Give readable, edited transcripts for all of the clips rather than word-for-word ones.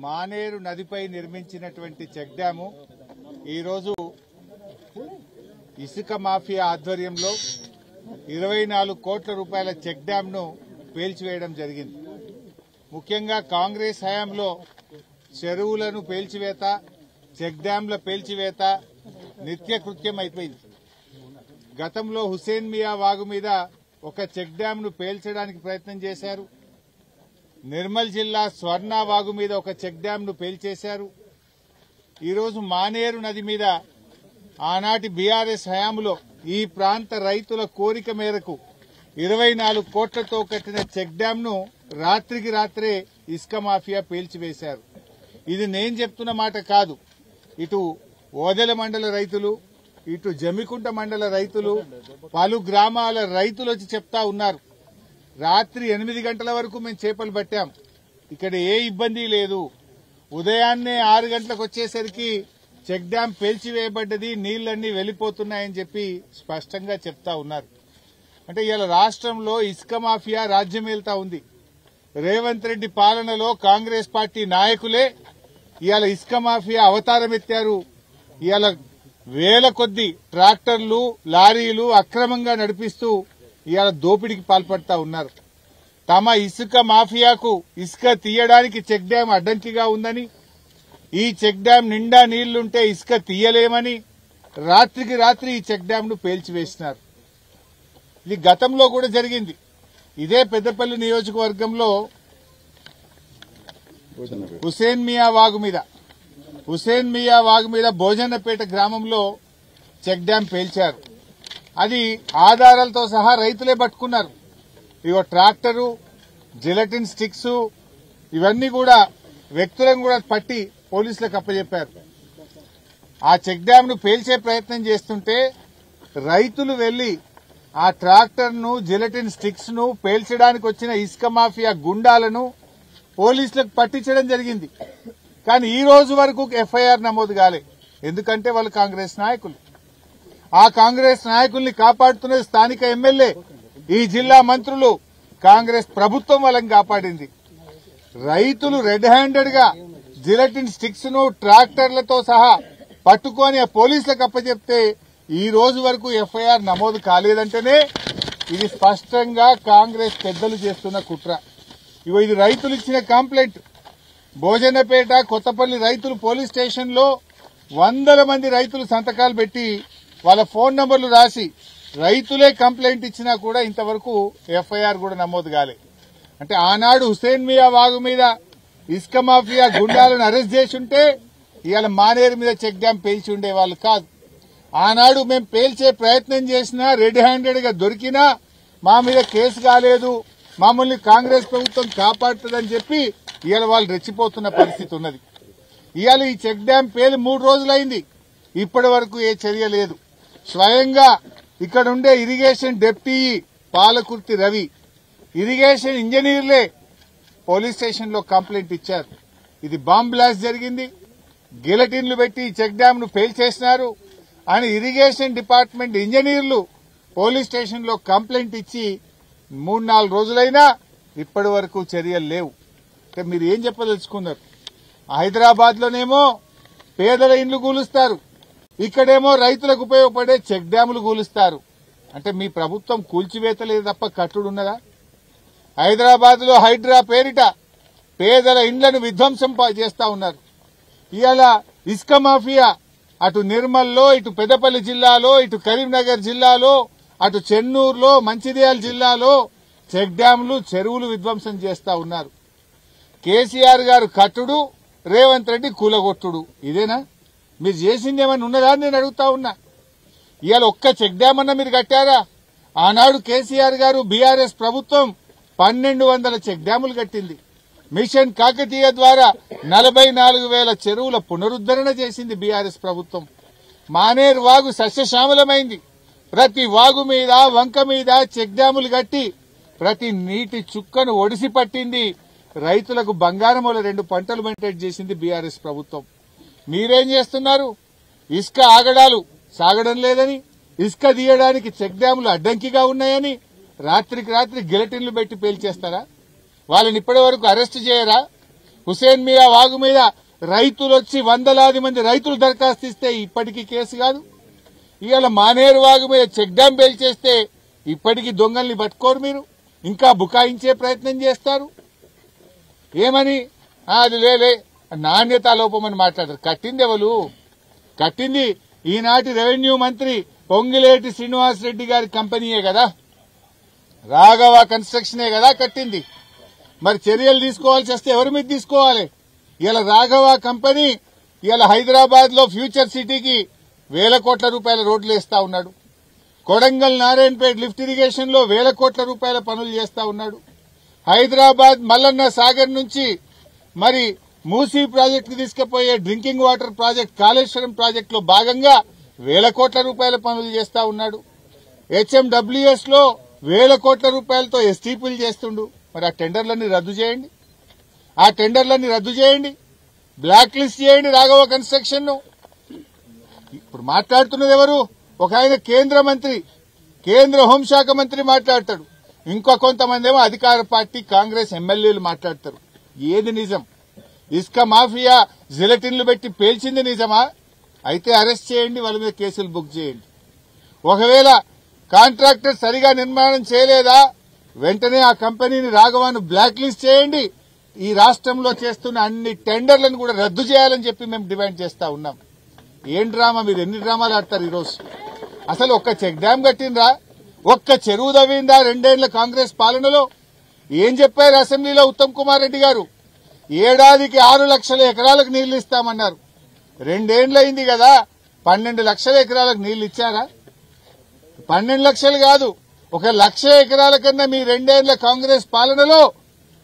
మానేరు నదిపై నిర్మించినటువంటి check dam ఈరోజు ఇసుక మాఫియా ఆధ్వర్యంలో 24 కోట్ల రూపాయల చెక్ డ్యాంను పేల్చివేయడం జరిగింది. ముఖ్యంగా కాంగ్రెస్ హయాంలో చెరువులను పేల్చివేత, చెక్ డ్యాంల పేల్చివేత నిత్యకృత్యం అయిపోయింది. గతంలో హుసేన్ మియా వాగు మీద ఒక చెక్ డ్యాంను పేల్చడానికి ప్రయత్నం చేశారు. నిర్మల్ జిల్లా స్వర్ణ వాగు మీద ఒక చెక్ డ్యాంను పేల్చేశారు. ఈరోజు మానేరు నది మీద ఆనాటి బీఆర్ఎస్ హయాంలో ఈ ప్రాంత రైతుల కోరిక మేరకు 24 కోట్లతో కట్టిన చెక్ డ్యాంను రాత్రికి రాత్రే ఇసుక మాఫియా పేల్చివేశారు. ఇది నేను చెప్తున్న మాట కాదు. ఇటు ఓదెల మండల రైతులు, ఇటు జమ్మికుంట మండల రైతులు, పలు గ్రామాల రైతులు వచ్చి చెప్తా ఉన్నారు. రాత్రి 8 గంటల వరకు మేము చేపలు పట్టాం, ఇక్కడ ఏ ఇబ్బంది లేదు. ఉదయాన్నే 6 గంటలకు వచ్చేసరికి చెక్ డ్యాం పేల్చివేయబడ్డది, నీళ్లన్నీ వెళ్లిపోతున్నాయని చెప్పి స్పష్టంగా చెప్తా ఉన్నారు. అంటే ఇవాళ రాష్ట్రంలో ఇసుక మాఫియా రాజ్యమేల్తా ఉంది. రేవంత్ రెడ్డి పాలనలో కాంగ్రెస్ పార్టీ నాయకులే ఇవాళ ఇసుక మాఫియా అవతారం ఎత్తారు. ఇవాళ వేల కొద్ది ట్రాక్టర్లు, లారీలు అక్రమంగా నడిపిస్తూ ఇవాళ దోపిడీకి పాల్పడతా ఉన్నారు. తమ ఇసుక మాఫియాకు ఇసుక తీయడానికి చెక్ డ్యాం అడ్డంకిగా ఉందని, ఈ చెక్ డ్యాం నిండా నీళ్లుంటే ఇసుక తీయలేమని రాత్రికి రాత్రి ఈ చెక్ డ్యాంను పేల్చివేసినారు. ఇది గతంలో కూడా జరిగింది. ఇదే పెద్దపల్లి నియోజకవర్గంలో హుసేన్ మియా వాగు మీద భోజన్నపేట గ్రామంలో చెక్ డ్యాం పేల్చారు. అది ఆధారాలతో సహా రైతులే పట్టుకున్నారు. ఇగో ట్రాక్టరు, జిలటిన్ స్టిక్స్ ఇవన్నీ కూడా వ్యక్తులను కూడా పట్టి పోలీసులకు అప్పచెప్పారు. ఆ చెక్ డ్యాంను పేల్చే ప్రయత్నం చేస్తుంటే రైతులు వెళ్లి ఆ ట్రాక్టర్ను, జిలటిన్ స్టిక్స్ ను పేల్చడానికి వచ్చిన ఇసుక మాఫియా గుండాలను పోలీసులకు పట్టించడం జరిగింది. కానీ ఈ రోజు వరకు ఎఫ్ఐఆర్ నమోదు కాలే. ఎందుకంటే వాళ్ళు కాంగ్రెస్ నాయకులు. ఆ కాంగ్రెస్ నాయకుల్ని కాపాడుతున్న స్థానిక ఎమ్మెల్యే, ఈ జిల్లా మంత్రులు, కాంగ్రెస్ ప్రభుత్వం వాళ్ళని కాపాడింది. రైతులు రెడ్ హ్యాండెడ్ గా జిలటిన్ స్టిక్స్ ను ట్రాక్టర్లతో సహా పట్టుకొని ఆ పోలీసులకు అప్పచెప్తే ఈ రోజు వరకు ఎఫ్ఐఆర్ నమోదు కాలేదంటేనే ఇది స్పష్టంగా కాంగ్రెస్ పెద్దలు చేస్తున్న కుట్ర. ఇగో ఇది రైతులు ఇచ్చిన కంప్లైంట్. భోజనపేట, కొత్తపల్లి రైతులు పోలీస్ స్టేషన్ లో 100 మంది రైతులు సంతకాలు పెట్టి వాళ్ళ ఫోన్ నంబర్లు రాసి రైతులే కంప్లైంట్ ఇచ్చినా కూడా ఇంతవరకు ఎఫ్ఐఆర్ కూడా నమోదు కాలే. అంటే ఆనాడు హుసేన్ మియా వాగు మీద ఇసుక మాఫియా గుండాలను అరెస్ట్ చేసి ఉంటే ఇవాళ మానేరు మీద చెక్ డ్యాం పేల్చి ఉండేవాళ్ళు కాదు. ఆనాడు మేము పేల్చే ప్రయత్నం చేసినా, రెడ్ హ్యాండెడ్ గా దొరికినా మా మీద కేసు కాలేదు, మమ్మల్ని కాంగ్రెస్ ప్రభుత్వం కాపాడుతుందని చెప్పి ఇవాళ వాళ్ళు రెచ్చిపోతున్న పరిస్థితి ఉన్నది. ఇవాళ ఈ చెక్ డ్యాం పేలి 3 రోజులైంది, ఇప్పటి వరకు ఏ చర్య లేదు. స్వయంగా ఇక్కడ ఉండే irrigation deputy Palakurthi Ravi, irrigation ఇంజనీర్లే పోలీస్ స్టేషన్ లో కంప్లైంట్ ఇచ్చారు. ఇది బాంబ్ బ్లాస్ట్ జరిగింది, గిలటిన్లు పెట్టి చెక్ డ్యాంను పేల్చేసినారు అని ఇరిగేషన్ డిపార్ట్మెంట్ ఇంజనీర్లు పోలీస్ స్టేషన్ లో కంప్లైంట్ ఇచ్చి 3-4 రోజులైనా ఇప్పటి వరకు చర్యలు లేవు. అంటే మీరు ఏం చెప్పదలుచుకున్నారు? హైదరాబాద్ లోనేమో పేదల ఇండ్లు కూలుస్తారు, ఇక్కడేమో రైతులకు ఉపయోగపడే చెక్ డ్యాములు కూలుస్తారు. అంటే మీ ప్రభుత్వం కూల్చివేత లేదు తప్ప కట్టుడున్నదా? హైదరాబాద్ లో హైడ్రా పేరిట పేదల ఇండ్లను విధ్వంసం చేస్తా ఉన్నారు. ఇవాళ ఇసుక మాఫియా అటు నిర్మల్లో, ఇటు పెద్దపల్లి జిల్లాలో, ఇటు కరీంనగర్ జిల్లాలో, అటు చెన్నూరులో, మంచిర్యాల జిల్లాలో చెక్ డ్యాంలు, చెరువులు విధ్వంసం చేస్తా ఉన్నారు. కేసీఆర్ గారు కట్టుడు, రేవంత్ రెడ్డి కూలగొట్టుడు. ఇదేనా మీరు చేసింది? ఏమైనా ఉన్నదా నేను అడుగుతా ఉన్నా. ఇవాళ ఒక్క చెక్ డ్యాం అన్నా మీరు కట్టారా? ఆనాడు కేసీఆర్ గారు బీఆర్ఎస్ ప్రభుత్వం 1200 చెక్ డ్యాములు కట్టింది. మిషన్ కాకతీయ ద్వారా 44,000 చెరువుల పునరుద్దరణ చేసింది బీఆర్ఎస్ ప్రభుత్వం. మానేరు వాగు సస్యశ్యామలమైంది. ప్రతి వాగు మీద, వంక మీద చెక్ డ్యాములు కట్టి ప్రతి నీటి చుక్కను ఒడిసి పట్టింది. రైతులకు బంగారముల 2 పంటలు మెయింటైన్ చేసింది బీఆర్ఎస్ ప్రభుత్వం. మీరేం చేస్తున్నారు? ఇసుక ఆగడాలు సాగడం లేదని, ఇసుక తీయడానికి చెక్ డ్యాములు అడ్డంకిగా ఉన్నాయని రాత్రికి రాత్రి గిలటిన్లు పెట్టి పేల్చేస్తారా? వాళ్ళని ఇప్పటి వరకు అరెస్టు చేయరా? హుసేన్ మియా వాగు మీద రైతులు వచ్చి వందలాది మంది రైతులు దరఖాస్తు ఇస్తే ఇప్పటికీ కేసు కాదు. ఇవాళ మానేరు వాగు మీద చెక్ డ్యాం పేల్చేస్తే ఇప్పటికీ దొంగల్ని పట్టుకోరు. మీరు ఇంకా బుకాయించే ప్రయత్నం చేస్తారు. ఏమని అది లేలే నాణ్యతా లోపమని మాట్లాడతారు. కట్టింది ఎవరు? కట్టింది ఈనాటి రెవెన్యూ మంత్రి పొంగిలేటి శ్రీనివాసరెడ్డి గారి కంపెనీయే కదా, రాఘవ కన్స్ట్రక్షనే కదా కట్టింది. మరి చర్యలు తీసుకోవాల్సి వస్తే ఎవరి మీద తీసుకోవాలి? ఇలా రాఘవ కంపెనీ ఇలా హైదరాబాద్ లో ఫ్యూచర్ సిటీకి వేల కోట్ల రూపాయల రోడ్లు వేస్తా ఉన్నాడు. కొడంగల్ నారాయణపేట లిఫ్ట్ ఇరిగేషన్ లో వేల కోట్ల రూపాయల పనులు చేస్తా ఉన్నాడు. హైదరాబాద్ మల్లన్న సాగర్ నుంచి మరి మూసీ ప్రాజెక్టుకు తీసుకుపోయే డ్రింకింగ్ వాటర్ ప్రాజెక్ట్ కాళేశ్వరం ప్రాజెక్టులో భాగంగా వేల కోట్ల రూపాయల పనులు చేస్తా ఉన్నాడు. హెచ్ఎండబ్ల్యూఎస్ లో వేల కోట్ల రూపాయలతో ఎస్టీపీలు చేస్తుండు. మరి ఆ టెండర్లన్నీ రద్దు చేయండి, ఆ టెండర్లన్నీ రద్దు చేయండి, బ్లాక్ లిస్ట్ చేయండి రాఘవ కన్స్ట్రక్షన్ ను. ఇప్పుడు మాట్లాడుతున్నది ఎవరు? ఒక ఆయన కేంద్ర మంత్రి, కేంద్ర హోంశాఖ మంత్రి మాట్లాడతాడు. ఇంకో కొంతమంది ఏమో అధికార పార్టీ కాంగ్రెస్ ఎమ్మెల్యేలు మాట్లాడతారు. ఏది నిజం? ఇసుక మాఫియా జిలటిన్లు పెట్టి పేల్చింది నిజమా? అయితే అరెస్ట్ చేయండి, వాళ్ళ మీద కేసులు బుక్ చేయండి. ఒకవేళ కాంట్రాక్టర్ సరిగా నిర్మాణం చేయలేదా, వెంటనే ఆ కంపెనీని రాఘవాను బ్లాక్ లిస్ట్ చేయండి. ఈ రాష్ట్రంలో చేస్తున్న అన్ని టెండర్లను కూడా రద్దు చేయాలని చెప్పి మేము డిమాండ్ చేస్తా ఉన్నాం. ఏం డ్రామా? మీరు ఎన్ని డ్రామాలు ఆడతారు ఈరోజు? అసలు ఒక్క చెక్ డ్యాం కట్టిండ్రా? ఒక్క చెరువు దవ్విందా 2 ఏళ్ల కాంగ్రెస్ పాలనలో? ఏం చెప్పారు అసెంబ్లీలో ఉత్తమ్ కుమార్ రెడ్డి గారు? ఏడాదికి 6 లక్షల ఎకరాలకు నీళ్లు ఇస్తామన్నారు. 2 ఏళ్లయింది కదా, 12 లక్షల ఎకరాలకు నీళ్లు ఇచ్చారా? 12 లక్షలు కాదు, 1 లక్ష ఎకరాల కన్నా మీ 2 ఏళ్ల కాంగ్రెస్ పాలనలో 1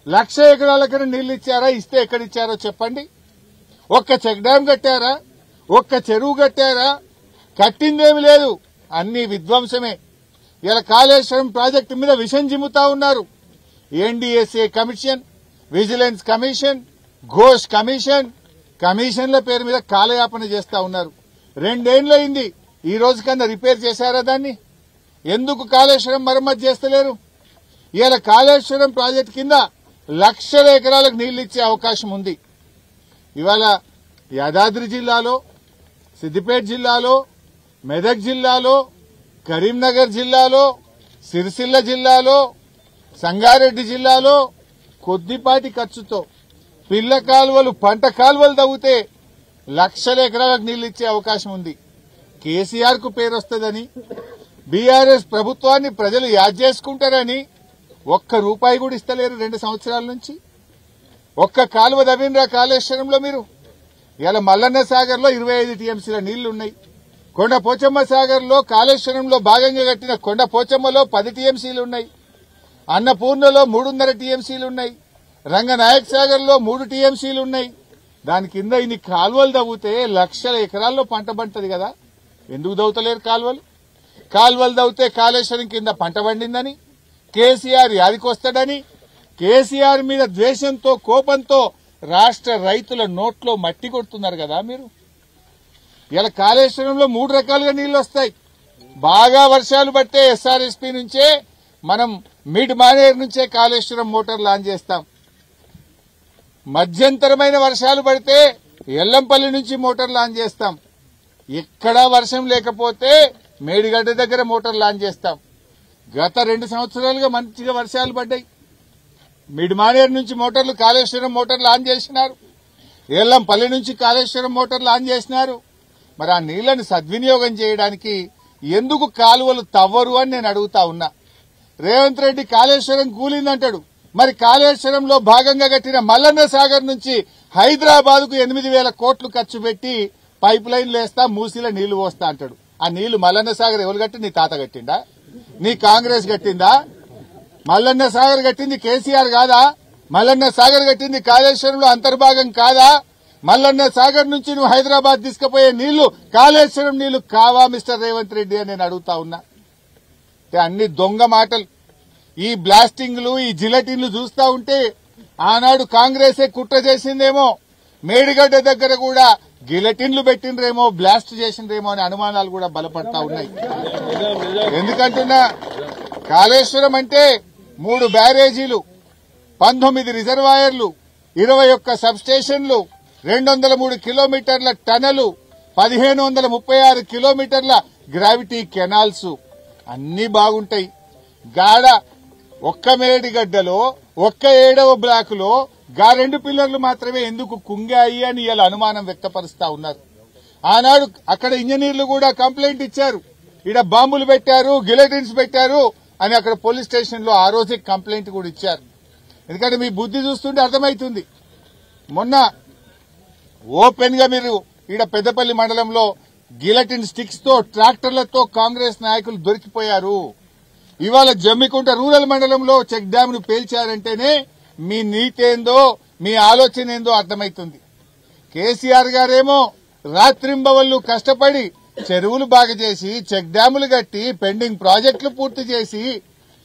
లక్ష ఎకరాల కన్నా నీళ్లు ఇచ్చారా? ఇస్తే ఎక్కడిచ్చారో చెప్పండి. ఒక్క చెక్ డ్యాం కట్టారా? ఒక్క చెరువు కట్టారా? కట్టిందేమి లేదు, అన్ని విధ్వంసమే. ఇలా కాళేశ్వరం ప్రాజెక్టు మీద విషం జిమ్ముతా ఉన్నారు. NDSA commission, vigilance commission, Ghosh commission, కమిషన్ల పేరు మీద కాలయాపన చేస్తా ఉన్నారు. 2 ఏళ్లయింది, ఈ రోజు కన్నా రిపేర్ చేశారా దాన్ని? ఎందుకు కాళేశ్వరం మరమ్మతు చేస్తలేరు? ఇలా కాళేశ్వరం ప్రాజెక్టు కింద లక్షల ఎకరాలకు నీళ్లు ఇచ్చే అవకాశం ఉంది. ఇవాళ యాదాద్రి జిల్లాలో, సిద్దిపేట జిల్లాలో, మెదక్ జిల్లాలో, కరీంనగర్ జిల్లాలో, సిరిసిల్ల జిల్లాలో, సంగారెడ్డి జిల్లాలో కొద్దిపాటి ఖర్చుతో పిల్ల కాలువలు, పంట కాలువలు తవ్వితే లక్షల ఎకరాలకు నీళ్లు ఇచ్చే అవకాశం ఉంది. కేసీఆర్ కు పేరు వస్తుందని, బీఆర్ఎస్ ప్రభుత్వాన్ని ప్రజలు యాద్ చేసుకుంటారని ₹1 కూడా ఇస్తలేరు 2 సంవత్సరాల నుంచి. ఒక్క కాలువ తవ్వినరా కాళేశ్వరంలో మీరు? ఇలా మల్లన్న సాగర్ లో 25 టీఎంసీల నీళ్లున్నాయి. కొండ పోచమ్మ సాగర్ లో కాళేశ్వరంలో భాగంగా కట్టిన కొండ పోచమ్మలో 10 టీఎంసీలు ఉన్నాయి. అన్నపూర్ణలో 3.5 టీఎంసీలు ఉన్నాయి. రంగనాయక్ సాగర్ లో 3 టీఎంసీలు ఉన్నాయి. దాని కింద ఇన్ని కాలువలు తవ్వితే లక్షల ఎకరాల్లో పంట పంటది కదా. ఎందుకు దవ్వుతలేరు కాలువలు? కాలువలు తవ్వితే కాళేశ్వరం కింద పంట పండిందని, కేసీఆర్ యాదికొస్తాడని, కేసీఆర్ మీద ద్వేషంతో, కోపంతో రాష్ట్ర రైతుల నోట్లో మట్టి కొడుతున్నారు కదా మీరు. ఇలా కాళేశ్వరంలో 3 రకాలుగా నీళ్లు వస్తాయి. బాగా వర్షాలు పడితే ఎస్ఆర్ఎస్పీ నుంచే మనం మిడ్ మానేరు నుంచే కాళేశ్వరం మోటార్ లాంచ్ చేస్తాం. మధ్యంతరమైన వర్షాలు పడితే ఎల్లంపల్లి నుంచి మోటార్ లాంచ్ చేస్తాం. ఎక్కడా వర్షం లేకపోతే మేడిగడ్డ దగ్గర మోటార్ లాంచ్ చేస్తాం. గత 2 సంవత్సరాలుగా మంచిగా వర్షాలు పడ్డాయి. మిడ్ మానేరు నుంచి మోటార్లు కాళేశ్వరం మోటార్ లాంచ్ చేసినారు. ఎల్లంపల్లి నుంచి కాళేశ్వరం మోటార్ లాంచ్ చేసినారు. మరి ఆ నీళ్లను సద్వినియోగం చేయడానికి ఎందుకు కాలువలు తవ్వరు అని నేను అడుగుతా ఉన్నా. రేవంత్ రెడ్డి కాళేశ్వరం కూలిందంటాడు. మరి కాళేశ్వరంలో భాగంగా కట్టిన మల్లన్న సాగర్ నుంచి హైదరాబాద్ కు 8,000 కోట్లు ఖర్చు పెట్టి పైప్ లైన్లు వేస్తా, మూసీలో నీళ్లు పోస్తా అంటాడు. ఆ నీళ్లు మల్లన్న సాగర్ ఎవరు కట్టి? నీ తాత కట్టిందా? నీ కాంగ్రెస్ కట్టిందా? మల్లన్న సాగర్ కట్టింది కేసీఆర్ కాదా? మల్లన్న సాగర్ కట్టింది కాళేశ్వరంలో అంతర్భాగం కాదా? మల్లన్న సాగర్ నుంచి నువ్వు హైదరాబాద్ తీసుకుపోయే నీళ్లు కాళేశ్వరం నీళ్లు కావా మిస్టర్ రేవంత్ రెడ్డి అని నేను అడుగుతా ఉన్నా. అన్ని దొంగ మాటలు. ఈ బ్లాస్టింగ్లు, ఈ జిలటిన్లు చూస్తా ఉంటే ఆనాడు కాంగ్రెసే కుట్ర చేసిందేమో, మేడిగడ్డ దగ్గర కూడా గిలటిన్లు పెట్టినరేమో, బ్లాస్ట్ చేసిండ్రేమో అనే అనుమానాలు కూడా బలపడతా ఉన్నాయి. ఎందుకంటున్నా, కాళేశ్వరం అంటే 3 బ్యారేజీలు, 19 రిజర్వాయర్లు, 21 సబ్ స్టేషన్లు, 203 కిలోమీటర్ల టనలు, 1536 కిలోమీటర్ల గ్రావిటీ కెనాల్స్ అన్ని బాగుంటాయి. గాడ ఒక్క మేడిగడ్డలో ఒక్క 7వ బ్లాకులో గా 2 పిల్లర్లు మాత్రమే ఎందుకు కుంగాయి అని ఇలా అనుమానం వ్యక్తపరుస్తా ఉన్నారు. ఆనాడు అక్కడ ఇంజనీర్లు కూడా కంప్లైంట్ ఇచ్చారు, ఇక్కడ బాంబులు పెట్టారు, గిలెటిన్స్ పెట్టారు అని అక్కడ పోలీస్ స్టేషన్ లో ఆ రోజే కంప్లైంట్ కూడా ఇచ్చారు. ఎందుకంటే మీ బుద్ధి చూస్తుంటే అర్థమవుతుంది. మొన్న ఓపెన్ గా మీరు ఈడ పెద్దపల్లి మండలంలో గిలెటిన్ స్టిక్స్ తో ట్రాక్టర్లతో కాంగ్రెస్ నాయకులు దొరికిపోయారు. ఇవాళ జమ్మికుంట రూరల్ మండలంలో చెక్ డ్యామ్ ను పేల్చారంటేనే మీ నీతి ఏందో, మీ ఆలోచన ఏందో అర్థమవుతుంది. కేసీఆర్ గారేమో రాత్రింబవళ్లు కష్టపడి చెరువులు బాగు చేసి, చెక్ డ్యాములు కట్టి, పెండింగ్ ప్రాజెక్టులు పూర్తి చేసి,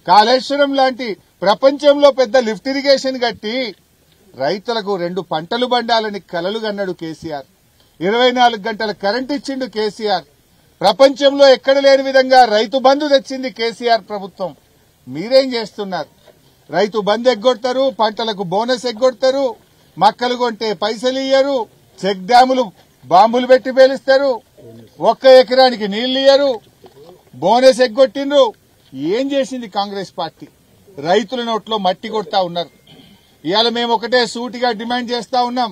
కాళేశ్వరం లాంటి ప్రపంచంలో పెద్ద లిఫ్ట్ ఇరిగేషన్ కట్టి రైతులకు 2 పంటలు పండాలని కలలు కన్నాడు కేసీఆర్. 24 గంటల కరెంట్ ఇచ్చిండు కేసీఆర్. ప్రపంచంలో ఎక్కడ లేని విధంగా రైతు బంధు తెచ్చింది కేసీఆర్ ప్రభుత్వం. మీరేం చేస్తున్నారు? రైతు బంధు ఎగ్గొడతారు, పంటలకు బోనస్ ఎగ్గొడతారు, మక్కలు కొంటే పైసలు ఇయ్యరు, చెక్ డ్యాములు బాంబులు పెట్టి పేలుస్తారు, 1 ఎకరానికి నీళ్లు ఇయ్యరు, బోనస్ ఎగ్గొట్టిండ్రు. ఏం చేసింది కాంగ్రెస్ పార్టీ? రైతుల నోట్లో మట్టి కొడతా ఉన్నారు. ఇవాళ మేము ఒకటే సూటిగా డిమాండ్ చేస్తా ఉన్నాం,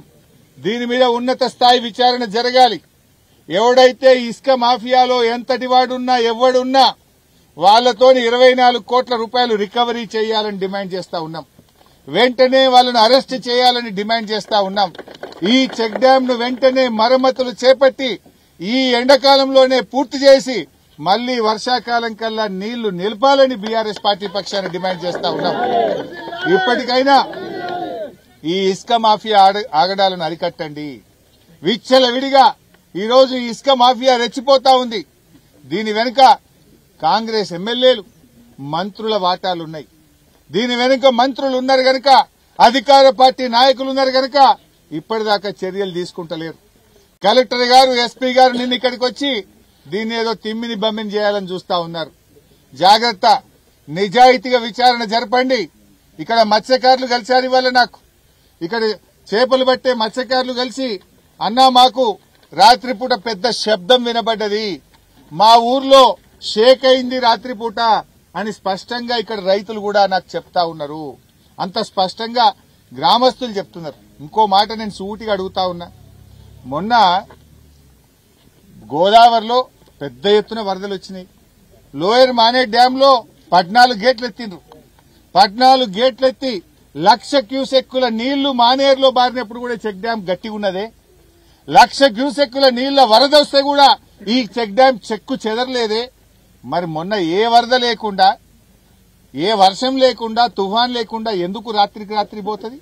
దీని మీద ఉన్నత స్థాయి విచారణ జరగాలి. ఎవడైతే ఇసుక మాఫియాలో ఎంతటి వాడున్నా ఎవడున్నా వాళ్లతోని 24 కోట్ల రూపాయలు రికవరీ చేయాలని డిమాండ్ చేస్తా ఉన్నాం. వెంటనే వాళ్ళను అరెస్ట్ చేయాలని డిమాండ్ చేస్తా ఉన్నాం. ఈ చెక్ డ్యామ్ ను వెంటనే మరమ్మతులు చేపట్టి ఈ ఎండాకాలంలోనే పూర్తి చేసి మళ్లీ వర్షాకాలం కల్లా నీళ్లు నిలపాలని బీఆర్ఎస్ పార్టీ పక్షాన డిమాండ్ చేస్తా ఉన్నాం. ఇప్పటికైనా ఈ ఇసుక మాఫియా ఆగడాలను అరికట్టండి. విచ్చలవిడిగా ఈరోజు ఈ ఇసుక మాఫియా రెచ్చిపోతా ఉంది. దీని వెనుక కాంగ్రెస్ ఎమ్మెల్యేలు, మంత్రుల వాటాలున్నాయి. దీని వెనుక మంత్రులు ఉన్నారు గనక, అధికార పార్టీ నాయకులు ఉన్నారు గనక ఇప్పటిదాకా చర్యలు తీసుకుంటలేరు. కలెక్టర్ గారు, ఎస్పీ గారు నిన్న ఇక్కడికి వచ్చి దీన్ని ఏదో తిమ్మిని బమ్మిని చేయాలని చూస్తా ఉన్నారు. జాగ్రత్త, నిజాయితీగా విచారణ జరపండి. ఇక్కడ మత్స్యకారులు కలిశారు ఇవాళ నాకు. ఇక్కడ చేపలు పట్టే మత్స్యకారులు కలిసి, అన్నా మాకు రాత్రిపూట పెద్ద శబ్దం వినబడ్డది, మా ఊర్లో షేక్ అయింది రాత్రిపూట అని స్పష్టంగా ఇక్కడ రైతులు కూడా నాకు చెప్తా ఉన్నారు. అంత స్పష్టంగా గ్రామస్తులు చెప్తున్నారు. ఇంకో మాట నేను సూటిగా అడుగుతా ఉన్నా, మొన్న గోదావరిలో పెద్ద ఎత్తున వరదలు వచ్చినాయి. లోయర్ మానే డ్యామ్ లో 14 గేట్లు ఎత్తిండ్రు. 14 గేట్లు ఎత్తి 1,00,000 క్యూసెక్కుల నీళ్లు మానేరులో బారినప్పుడు కూడా చెక్ డ్యామ్ గట్టి ఉన్నదే. 1,00,000 క్యూసెక్కుల నీళ్ల వరద వస్తే కూడా ఈ చెక్ డ్యామ్ చెక్కు చెదరలేదే. మరి మొన్న ఏ వరద లేకుండా, ఏ వర్షం లేకుండా, తుఫాన్ లేకుండా ఎందుకు రాత్రికి రాత్రి పోతుంది?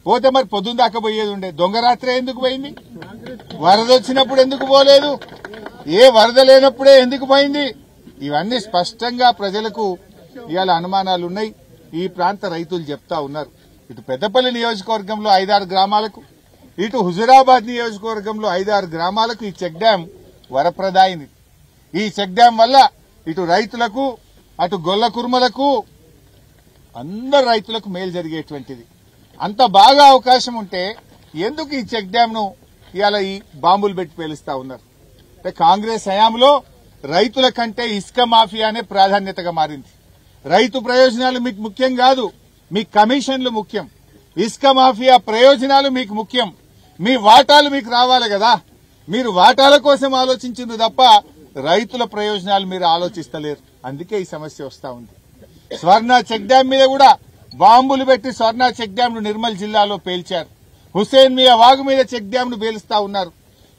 పోతే మరి పొద్దున్న దాకా పోయేది ఉండే. దొంగ రాత్రి ఎందుకు పోయింది? వరద వచ్చినప్పుడు ఎందుకు పోలేదు? ఏ వరద లేనప్పుడే ఎందుకు పోయింది? ఇవన్నీ స్పష్టంగా ప్రజలకు ఇవాళ అనుమానాలున్నాయి. ఈ ప్రాంత రైతులు చెప్తా ఉన్నారు. ఇటు పెద్దపల్లి నియోజకవర్గంలో 5-6 గ్రామాలకు, ఇటు హుజురాబాద్ నియోజకవర్గంలో 5-6 గ్రామాలకు ఈ చెక్ డ్యామ్ వరప్రదాయింది. ఈ చెక్ డ్యామ్ వల్ల ఇటు రైతులకు, అటు గొల్ల కుర్మలకు, అందరు రైతులకు మేలు జరిగేటువంటిది. అంత బాగా అవకాశం ఉంటే ఎందుకు ఈ చెక్ డ్యామ్ ను ఇవాళ ఈ బాంబులు పెట్టి పేలుస్తా ఉన్నారు? అంటే కాంగ్రెస్ హయాంలో రైతుల కంటే ఇసుక మాఫియానే ప్రాధాన్యతగా మారింది. రైతు ప్రయోజనాలు మీకు ముఖ్యం కాదు, మీ కమిషన్లు ముఖ్యం. ఇసుక మాఫియా ప్రయోజనాలు మీకు ముఖ్యం. మీ వాటాలు మీకు రావాలి కదా. మీరు వాటాల కోసం ఆలోచించింది తప్ప రైతుల ప్రయోజనాలు మీరు ఆలోచిస్తలేరు. అందుకే ఈ సమస్య వస్తా ఉంది. స్వర్ణ చెక్ డ్యామ్ మీద కూడా బాంబులు పెట్టి స్వర్ణ చెక్ డ్యామ్ ను నిర్మల్ జిల్లాలో పేల్చారు. హుసేన్ మియా వాగు మీద చెక్ డ్యామ్ ను పేలుస్తా ఉన్నారు.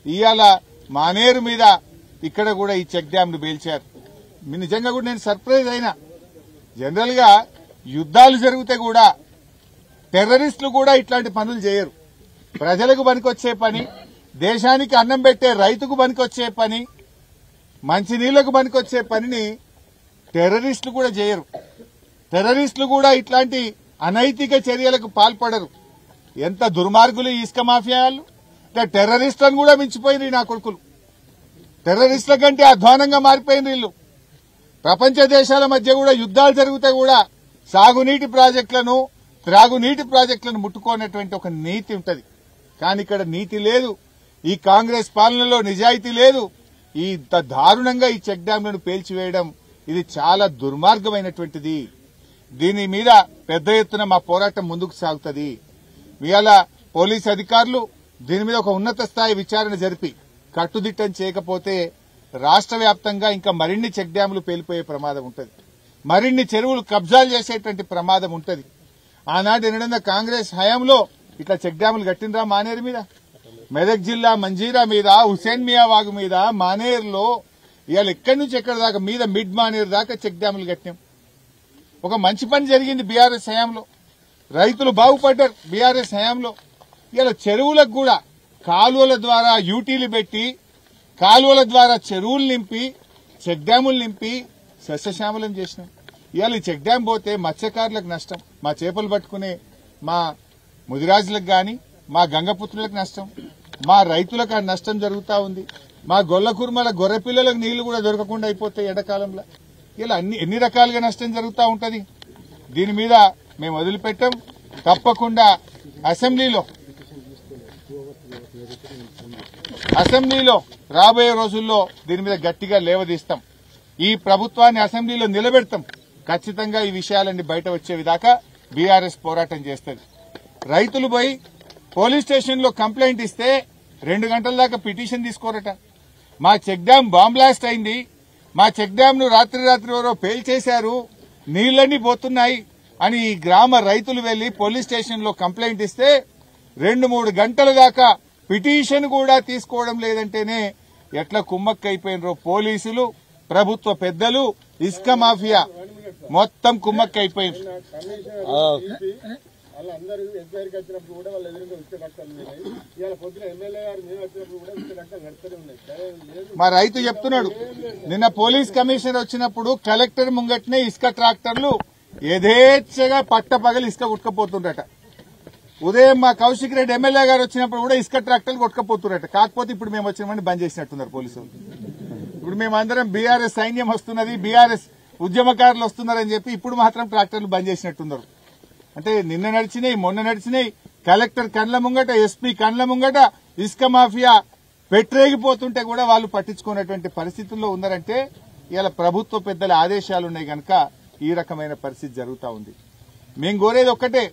ఇవాళ మానేరు మీద ఇక్కడ కూడా ఈ చెక్ డ్యామ్ ను పేల్చారు. నిజంగా కూడా నేను సర్ప్రైజ్ అయినా. జనరల్ గా యుద్ధాలు జరిగితే కూడా టెర్రరిస్టులు కూడా ఇట్లాంటి పనులు చేయరు. ప్రజలకు పనికొచ్చే పని, దేశానికి అన్నం పెట్టే రైతుకు పనికొచ్చే పని, మంచినీళ్లకు పనికొచ్చే పనిని టెర్రరిస్టులు కూడా చేయరు. టెర్రరిస్టులు కూడా ఇట్లాంటి అనైతిక చర్యలకు పాల్పడరు. ఎంత దుర్మార్గులు ఈ ఇసుక మాఫియాలు! టెర్రరిస్టులను కూడా మించిపోయినారు నా కొడుకులు. టెర్రరిస్టుల కంటే అధ్వానంగా మారిపోయిన వీళ్ళు. ప్రపంచ దేశాల మధ్య కూడా యుద్ధాలు జరిగితే కూడా సాగునీటి ప్రాజెక్టులను, త్రాగునీటి ప్రాజెక్టులను ముట్టుకోనటువంటి ఒక నీతి ఉంటది. కానీ ఇక్కడ నీతి లేదు. ఈ కాంగ్రెస్ పాలనలో నిజాయితీ లేదు. ఇంత దారుణంగా ఈ చెక్ డ్యాంలను పేల్చివేయడం ఇది చాలా దుర్మార్గమైనటువంటిది. దీని మీద పెద్ద ఎత్తున మా పోరాటం ముందుకు సాగుతుంది. ఇవాళ పోలీస్ అధికారులు దీని మీద ఒక ఉన్నత స్థాయి విచారణ జరిపి కట్టుదిట్టం చేయకపోతే రాష్ట్ర వ్యాప్తంగా ఇంకా మరిన్ని చెక్ డ్యాంలు పేలిపోయే ప్రమాదం ఉంటుంది. మరిన్ని చెరువులు కబ్జాలు చేసేటువంటి ప్రమాదం ఉంటుంది. ఆనాడు ఎన్నడన్నా కాంగ్రెస్ హయాంలో ఇట్లా చెక్ డ్యాంలు కట్టినరా మానేరు మీద, మెదక్ జిల్లా మంజీరా మీద, హుసేన్ మియా వాగు మీద, మానేరులో ఇవాళ ఎక్కడి నుంచి ఎక్కడి దాకా మీద మిడ్ మానేరు దాకా చెక్ డ్యాంలు కట్టినాం. ఒక మంచి పని జరిగింది బీఆర్ఎస్ హయాంలో. రైతులు బాగుపడ్డారు బీఆర్ఎస్ హయాంలో. ఇలా చెరువులకు కూడా కాలువల ద్వారా యూటీలు పెట్టి కాలువల ద్వారా చెరువులు నింపి చెక్ డ్యాములు నింపి సస్యశ్యామలం చేసినాం. ఇవాళ ఈ చెక్ డ్యాం పోతే మత్స్యకారులకు నష్టం, మా చేపలు పట్టుకునే మా ముదిరాజులకు గాని మా గంగపుత్రులకు నష్టం, మా రైతులకు నష్టం జరుగుతా ఉంది. మా గొల్ల కుర్మల గొర్రె పిల్లలకు నీళ్లు కూడా దొరకకుండా అయిపోతాయి ఎండాకాలంలో. ఇలా ఎన్ని రకాలుగా నష్టం జరుగుతూ ఉంటది. దీని మీద మేము వదిలిపెట్టాం. తప్పకుండా అసెంబ్లీలో రాబోయే రోజుల్లో దీని మీద గట్టిగా లేవదీస్తాం. ఈ ప్రభుత్వాన్ని అసెంబ్లీలో నిలబెడతాం. ఖచ్చితంగా ఈ విషయాలన్నీ బయట వచ్చే విధాకా బీఆర్ఎస్ పోరాటం చేస్తుంది. రైతులు పోయి పోలీస్ స్టేషన్లో కంప్లైంట్ ఇస్తే 2 గంటల దాకా పిటిషన్ తీసుకోరట. మా చెక్ డ్యాం బాంబ్ బ్లాస్ట్ అయింది, మా చెక్ డ్యాం ను రాత్రి ఎవరో పేల్చేశారు, నీళ్లన్నీ పోతున్నాయి అని ఈ గ్రామ రైతులు వెళ్లి పోలీస్ స్టేషన్ లో కంప్లైంట్ ఇస్తే 2-3 గంటల దాకా పిటిషన్ కూడా తీసుకోవడం లేదంటేనే ఎట్లా కుమ్మక్కైపోయినరో పోలీసులు, ప్రభుత్వ పెద్దలు, ఇసుక మాఫియా మొత్తం కుమ్మక్కైపోయింది. మా రైతు చెప్తున్నాడు, నిన్న పోలీస్ కమిషనర్ వచ్చినప్పుడు కలెక్టర్ ముంగట్నే ఇసుక ట్రాక్టర్లు యథేచ్ఛగా పట్టపగలు ఇసుక కొట్టుకపోతుండట. ఉదయం మా కౌశిక్ రెడ్డి ఎమ్మెల్యే గారు వచ్చినప్పుడు కూడా ఇసుక ట్రాక్టర్లు కొట్టుకపోతుండట. కాకపోతే ఇప్పుడు మేము వచ్చినామని బంద్ చేసినట్టున్నారు పోలీసులు. ఇప్పుడు మేమందరం బీఆర్ఎస్ సైన్యం వస్తున్నది, బీఆర్ఎస్ ఉద్యమకారులు వస్తున్నారని చెప్పి ఇప్పుడు మాత్రం ట్రాక్టర్లు బంద్ చేసినట్టున్నారు. అంటే నిన్న నడిచినాయి, మొన్న నడిచినాయి. కలెక్టర్ కండ్ల ముంగట, ఎస్పీ కండ్ల ముంగట ఇసుక మాఫియా పెట్టరేగిపోతుంటే కూడా వాళ్ళు పట్టించుకున్నటువంటి పరిస్థితుల్లో ఉన్నారంటే ఇవాళ ప్రభుత్వ పెద్దల ఆదేశాలు ఉన్నాయి కనుక ఈ రకమైన పరిస్థితి జరుగుతూ ఉంది. మేము కోరేది ఒక్కటే,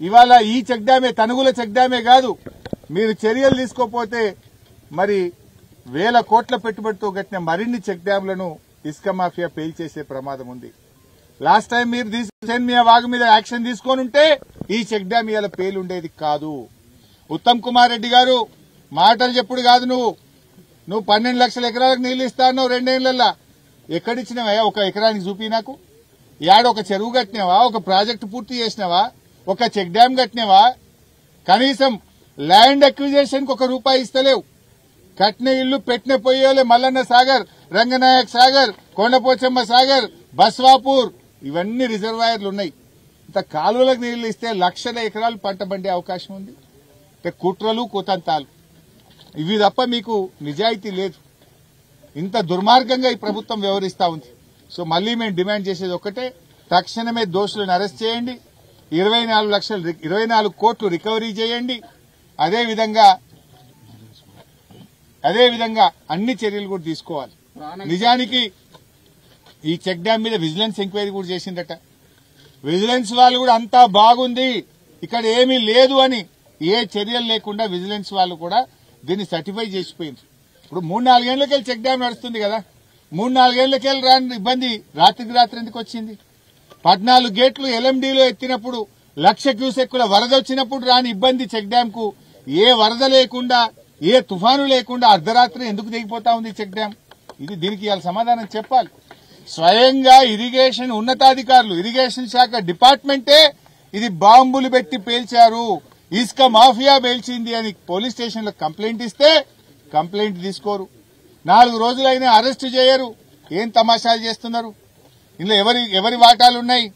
ఇవాళ ఈ చెక్ డ్యామే, తనుగుల చెక్ డ్యామే కాదు, మీరు చర్యలు తీసుకోకపోతే మరి 1000 కోట్ల పెట్టుబడితో కట్టిన మరిన్ని చెక్ డ్యాంలను ఇసుక మాఫియా పేల్చేసే ప్రమాదం ఉంది. లాస్ట్ టైం మీరు హుసేన్ మియా వాగు మీద యాక్షన్ తీసుకొని ఉంటే ఈ చెక్ డ్యాం ఇవాళ పేలుండేది కాదు. ఉత్తమ్ కుమార్ రెడ్డి గారు మాటలు చెప్పుడు కాదు, నువ్వు 12 లక్షల ఎకరాలకు నీళ్లు ఇస్తాను 2 ఏళ్లలో ఎక్కడిచ్చినావా? ఒక ఎకరానికి చూపి నాకు. ఒక చెరువు కట్టినావా? ఒక ప్రాజెక్టు పూర్తి చేసినావా? ఒక చెక్ డ్యాం కట్టినావా? కనీసం ల్యాండ్ అక్విజిషన్ కు ₹1 ఇస్తలేవు. కట్టిన ఇల్లు పెట్టిన పొయ్యోలే మల్లన్న సాగర్, రంగనాయక్ సాగర్, కొండపోచమ్మ సాగర్, బస్వాపూర్ ఇవన్నీ రిజర్వాయర్లు ఉన్నాయి. ఇంత కాలువలకు నీళ్లు ఇస్తే లక్షల ఎకరాలు పంట పండే అవకాశం ఉంది. కుట్రలు కుతంతాలు ఇవి తప్ప మీకు నిజాయితీ లేదు. ఇంత దుర్మార్గంగా ఈ ప్రభుత్వం వ్యవహరిస్తా ఉంది. సో మళ్లీ మేము డిమాండ్ చేసేది ఒక్కటే, తక్షణమే దోషులను అరెస్ట్ చేయండి, 24 కోట్లు రికవరీ చేయండి. అదేవిధంగా అన్ని చర్యలు కూడా తీసుకోవాలి. నిజానికి ఈ చెక్ డ్యాం మీద విజిలెన్స్ ఎంక్వైరీ కూడా చేసిందట. విజిలెన్స్ వాళ్ళు కూడా అంతా బాగుంది, ఇక్కడ ఏమీ లేదు అని ఏ చర్యలు లేకుండా విజిలెన్స్ వాళ్ళు కూడా దీన్ని సర్టిఫై చేసిపోయింది. ఇప్పుడు 3-4 ఏళ్లకెళ్ళి చెక్ డ్యాం నడుస్తుంది కదా, 3-4 ఏళ్లకెళ్ళి రాని ఇబ్బంది రాత్రికి రాత్రి ఎందుకు వచ్చింది? 14 గేట్లు ఎల్ఎండీలో ఎత్తినప్పుడు 1,00,000 క్యూసెక్కుల వరద వచ్చినప్పుడు రాని ఇబ్బంది చెక్ డ్యాం కు ఏ వరద లేకుండా ఏ తుఫాను లేకుండా అర్ధరాత్రి ఎందుకు దిగిపోతా ఉంది చెక్ డ్యాం? దీనికి ఇవాళ సమాధానం చెప్పాలి. స్వయంగా ఇరిగేషన్ ఉన్నతాధికారులు, ఇరిగేషన్ శాఖ డిపార్ట్మెంటే ఇది బాంబులు పెట్టి పేల్చారు, ఇసుక మాఫియా పేల్చింది అని పోలీస్ స్టేషన్ లో కంప్లైంట్ ఇస్తే కంప్లైంట్ తీసుకోరు. 4 రోజులైనా అరెస్టు చేయరు. ఏం తమాషాలు చేస్తున్నారు? ఇందులో ఎవరి వాటాలున్నాయి?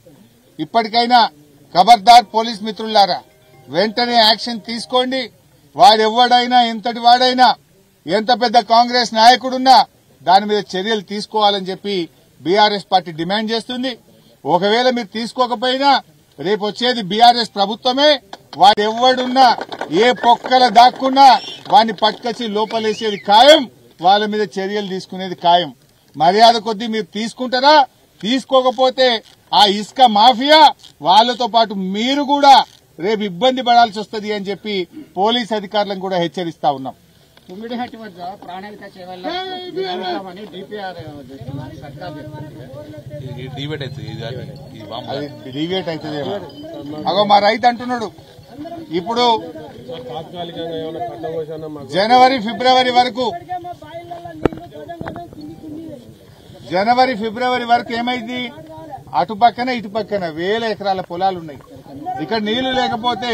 ఇప్పటికైనా ఖబర్దార్ పోలీస్ మిత్రులారా, వెంటనే యాక్షన్ తీసుకోండి. వాడెవ్వడైనా, ఎంతటి వాడైనా, ఎంత పెద్ద కాంగ్రెస్ నాయకుడున్నా దాని మీద చర్యలు తీసుకోవాలని చెప్పి బీఆర్ఎస్ పార్టీ డిమాండ్ చేస్తుంది. ఒకవేళ మీరు తీసుకోకపోయినా రేపు వచ్చేది బీఆర్ఎస్ ప్రభుత్వమే. వాడు ఎవడున్నా ఏ పొక్కల దాక్కున్నా వాడిని పట్టుకొచ్చి లోపలేసేది ఖాయం, వాళ్ళ మీద చర్యలు తీసుకునేది ఖాయం. మర్యాద కొద్దీ మీరు తీసుకుంటారా? తీసుకోకపోతే ఆ ఇసుక మాఫియా వాళ్లతో పాటు మీరు కూడా రేపు ఇబ్బంది పడాల్సి వస్తుంది అని చెప్పి పోలీస్ అధికారులను కూడా హెచ్చరిస్తా ఉన్నాం. కుమ్మిడిహట్టి వద్ద ప్రాణహిత సేవలని డిపిఆర్ సర్కార్ డివేట్ అవుతుంది. అగో మా రైతు అంటున్నాడు ఇప్పుడు జనవరి ఫిబ్రవరి వరకు ఏమైంది? అటు పక్కన ఇటు పక్కన వేల ఎకరాల పొలాలున్నాయి. ఇక్కడ నీళ్లు లేకపోతే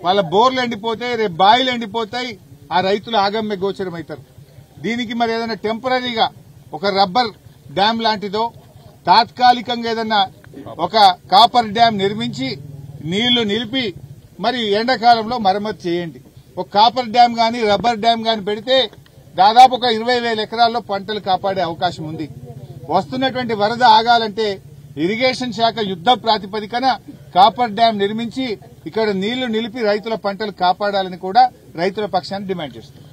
వాళ్ళ బోర్లు ఎండిపోతాయి, రేపు బాయిలు ఎండిపోతాయి. ఆ రైతులు ఆగమ్య గోచరం అవుతారు. దీనికి మరి ఏదైనా టెంపరీగా ఒక రబ్బర్ డ్యామ్ లాంటిదో తాత్కాలికంగా ఏదన్నా ఒక కాపర్ డ్యామ్ నిర్మించి నీళ్లు నిలిపి మరి ఎండాకాలంలో మరమ్మతు చేయండి. ఒక కాపర్ డ్యామ్ గాని రబ్బర్ డ్యామ్ గాని పెడితే దాదాపు ఒక 20,000 ఎకరాల్లో పంటలు కాపాడే అవకాశం ఉంది. వస్తున్నటువంటి వరద ఆగాలంటే ఇరిగేషన్ శాఖ యుద్ద ప్రాతిపదికన కాపర్ డ్యామ్ నిర్మించి ఇక్కడ నీళ్లు నిలిపి రైతుల పంటలు కాపాడాలని కూడా రైతుల పక్షాన్ని డిమాండ్ చేస్తున్నారు.